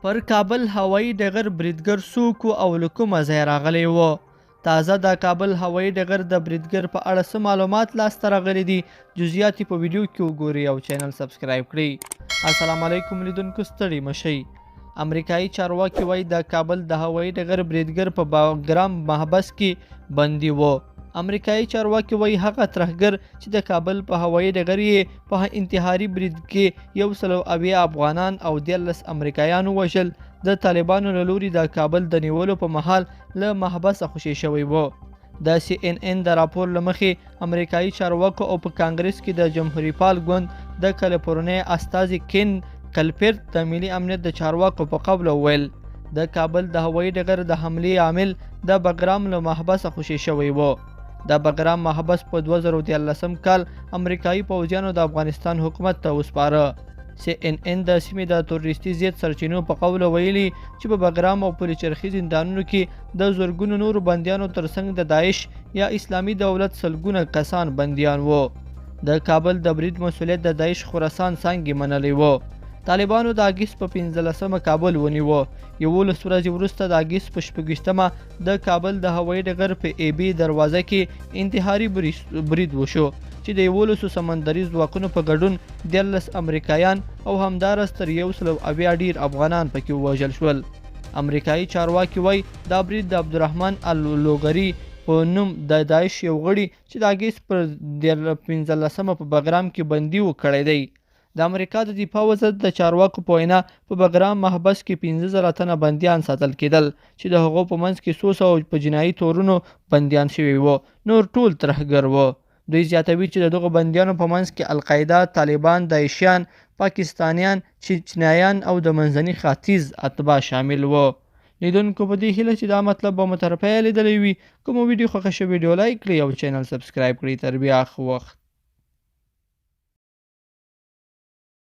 پرکابل هوایي ډګر بریدګر څوک او له کومه ځایه راغلی و؟ تازه د کابل هوایي ډګر د بریدګر په اړه څه معلومات لاسته راغلي دي؟ جزئیات په ویډیو کې وګورئ او چینل سبسکرایب کړئ. السلام علیکم لیدونکو، ستړي مشئ. امریکایي چارواکي وایي د کابل د هوایي ډګر بریدګر په باګرام محبس کې بندي و. امریکایي چارواکي وایي هغه ترهګر چې د کابل په هوایي ډګر یې په انتحاري برید کې 170 افغانان او 13 امریکایان وژل، د طالبانو له لوري د کابل د نیولو په مهال له محبسه خوشي شوی و. د CNN د راپور له مخې امریکایي چارواکو او په کانګرس کې د جمهوریت پال ګوند د کالیفورنیا استازي کین کلپرت د ملي امنیت د چارواکو په قبل وویل د کابل د هوایي ډګر د حملې عامل د باګرام له محبسه خوشي شوی و. د باګرام محبس په 2013 کال امریکایي پوځیانو د افغانستان حکومت ته وسپاره. CNN د سیمې د تروریستي ضد سرچینو په قول ویلي چې په باګرام او پلچرخي زندانونو کې د زرګونو نورو بندیانو ترڅنګ د داعش یا اسلامي دولت سلګونه کسان بندیان وو. د کابل د برید مسؤلیت د داعش خراسان څانګې منلی وو. طالبانو د اګست په 15 کابل ونیو. 11 ورځې وروسته د اګست په 26 د کابل د هوایي ډګر په AB دروازه کې انتحاري برید وشو چې د 11 سمندري ځواکونو په ګډون 13 امریکایان او همدارس تر 170 ډیر افغانان پکې ووژل شول. امریکایي چارواکي وایي دا برید د عبدالرحمن اللوګري په نوم د داعش یو غړي چې د اګست پر 15 په باګرام کې بندي و کړی دی. د امریکا د دفاع وزارت د چارواکو په وینا په باګرام محبس کې 15,000 تنه بندیان ساتل کېدل چې د هغو په منځ کې 100 په جنایي تورونو بندیان شوي وو، نور ټول ترهګر وو. دوی زیاتوي چې د دغو بندیانو په منځ کې القاعده، طالبان، داعشیان، پاکستانیان، چچنیان او د منځني ختیځ اتباع شامل وو. لیدونکو په دې هیله چې دا مطلب به مو تر پایه لیدلی وي. کومه ویډیو خوښه شوې ویډیو لایک کړئ او چینل سبسکرایب کړئ. تر بیا ښه وخت.